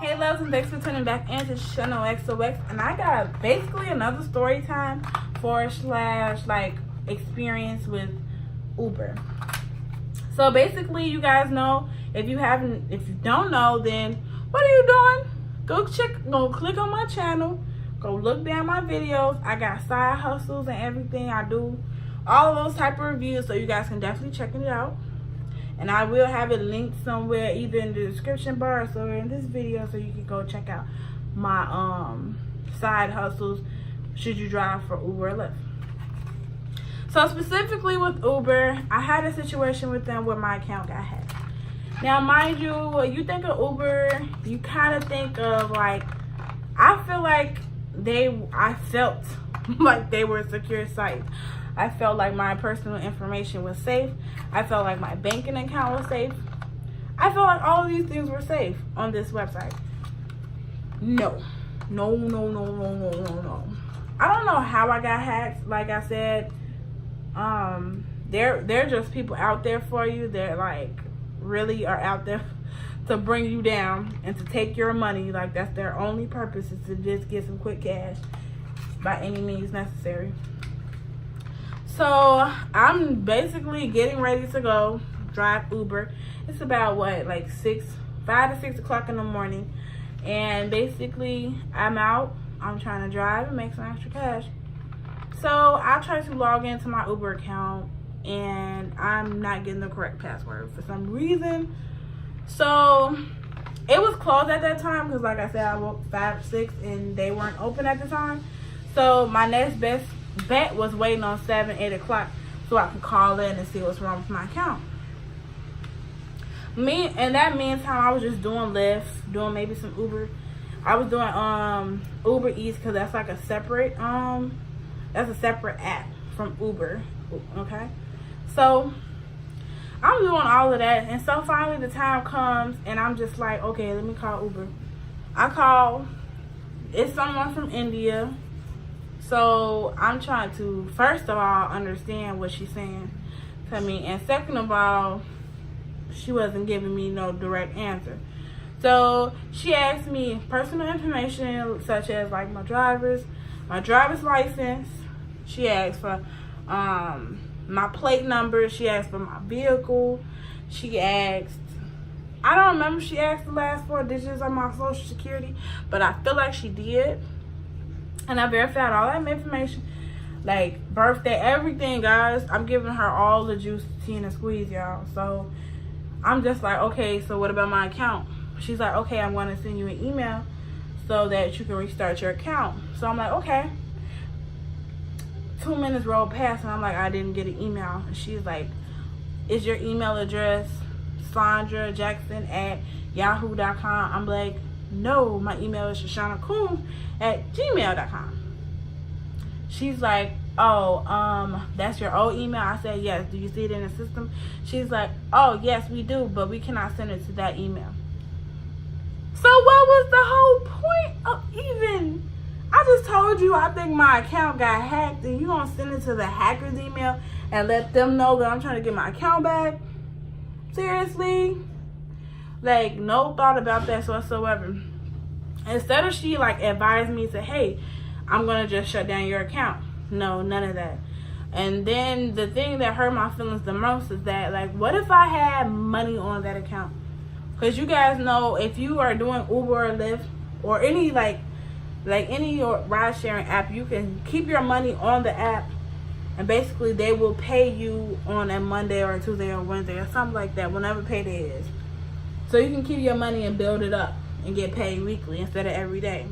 Hey loves, and thanks for tuning back into Channel XOX, and I got basically another story time / like experience with Uber. So basically, you guys know, if you don't know, then what are you doing? Go click on my channel, go look down my videos. I got side hustles and everything. I do all of those type of reviews, so you guys can definitely check it out. And I will have it linked somewhere, either in the description bar or somewhere in this video, so you can go check out my side hustles should you drive for Uber or Lyft. So specifically with Uber, I had a situation with them where my account got hacked. Now mind you, when you think of Uber, you kind of think of like, I felt like they were a secure site. I felt like my personal information was safe. I felt like my banking account was safe. I felt like all of these things were safe on this website. No. I don't know how I got hacked. Like I said, they're just people out there for you. They're like really are out there to bring you down and to take your money. Like that's their only purpose, is to just get some quick cash by any means necessary. So I'm basically getting ready to go drive Uber. It's about like 5 to 6 o'clock in the morning, and basically I'm out. I'm trying to drive and make some extra cash. So I try to log into my Uber account, and I'm not getting the correct password for some reason. So it was closed at that time because, like I said, I woke 5 or 6 and they weren't open at the time. So my next best bet was waiting on 7, 8 o'clock so I could call in and see what's wrong with my account. In that meantime, I was just doing Lyft, doing maybe some Uber. I was doing Uber Eats, because that's like a separate app from Uber. Okay, so I'm doing all of that, and so finally the time comes and I'm just like, okay, let me call Uber. I call. It's someone from India. So I'm trying to, first of all, understand what she's saying to me. And second of all, she wasn't giving me no direct answer. So she asked me personal information, such as like my driver's license. She asked for my plate number. She asked for my vehicle. She asked, I don't remember if she asked the last 4 digits of my social security, but I feel like she did. And I verified all that information, like birthday, everything, guys. I'm giving her all the juice, tea, and the squeeze, y'all. So I'm just like, okay, so what about my account? She's like, okay, I'm going to send you an email so that you can restart your account. So I'm like, okay. 2 minutes rolled past, and I'm like, I didn't get an email. And she's like, is your email address SandraJackson@yahoo.com? I'm like, no, my email is ShoshanaKoon@gmail.com. She's like, oh, that's your old email? I said, yes. Do you see it in the system? She's like, oh, yes, we do, but we cannot send it to that email. So what was the whole point of even? I just told you I think my account got hacked, and you gonna send it to the hacker's email and let them know that I'm trying to get my account back? Seriously? Like, no thought about that whatsoever. Instead of she like advised me to, hey, I'm gonna just shut down your account. No, none of that. And then the thing that hurt my feelings the most is that, like, what if I had money on that account? Because you guys know, if you are doing Uber or Lyft or any like any ride sharing app, you can keep your money on the app, and basically they will pay you on a Monday or a Tuesday or Wednesday or something like that, whenever payday is. So you can keep your money and build it up and get paid weekly instead of every day.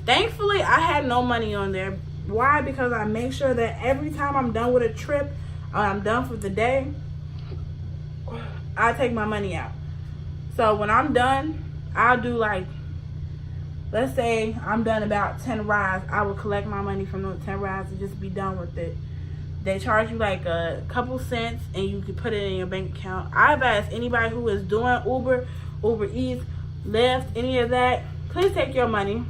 Thankfully, I had no money on there. Why? Because I make sure that every time I'm done with a trip, or I'm done for the day, I take my money out. So when I'm done, I'll do like, let's say I'm done about 10 rides. I will collect my money from those 10 rides and just be done with it. They charge you like a couple cents, and you can put it in your bank account. I advise anybody who is doing Uber, Uber Eats, Lyft, any of that, please take your money,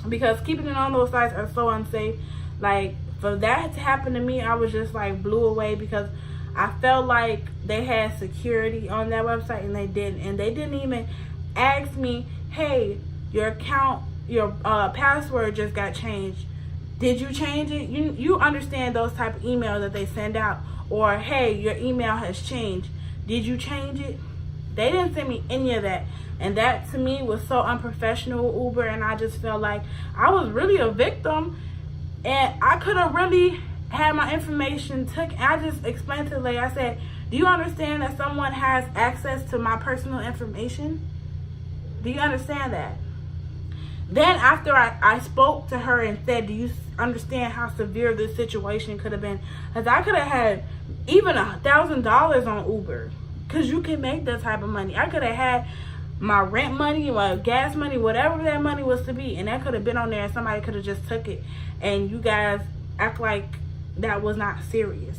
because keeping it on those sites are so unsafe. Like, for that to happen to me, I was just like blew away, because I felt like they had security on that website, and they didn't. And they didn't even ask me, hey, your account, your password just got changed. Did you change it? You understand those type of emails that they send out. Or, hey, your email has changed. Did you change it? They didn't send me any of that. And that to me was so unprofessional with Uber, and I just felt like I was really a victim, and I could have really had my information took. I just explained to the lady, I said, do you understand that someone has access to my personal information? Do you understand that? Then after I spoke to her and said, do you understand how severe this situation could have been? Because I could have had even $1,000 on Uber, because you can make that type of money. I could have had my rent money, my gas money, whatever that money was to be, and that could have been on there, and somebody could have just took it, and you guys act like that was not serious.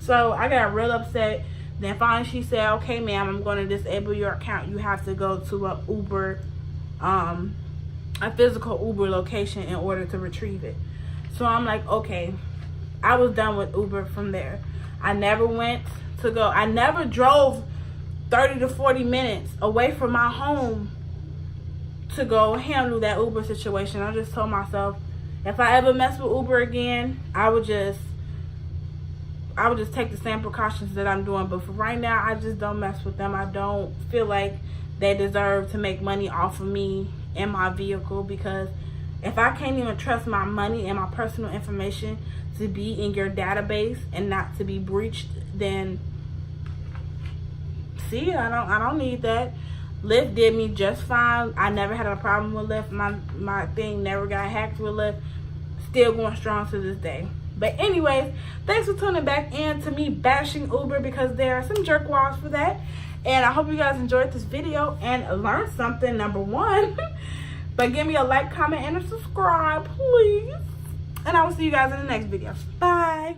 So I got real upset. Then finally she said, okay ma'am, I'm going to disable your account. You have to go to a Uber, a physical Uber location in order to retrieve it. So I'm like, okay. I was done with Uber from there. I never drove 30 to 40 minutes away from my home to go handle that Uber situation. I just told myself, if I ever mess with Uber again, I would just take the same precautions that I'm doing. But for right now, I just don't mess with them. I don't feel like they deserve to make money off of me and my vehicle, because if I can't even trust my money and my personal information to be in your database and not to be breached, then see, I don't need that. Lyft did me just fine. I never had a problem with Lyft. My thing never got hacked with Lyft. Still going strong to this day. But anyways, thanks for tuning back in to me bashing Uber, because there are some jerkwads for that. And I hope you guys enjoyed this video and learned something, number one. But give me a like, comment, and a subscribe, please. And I will see you guys in the next video. Bye.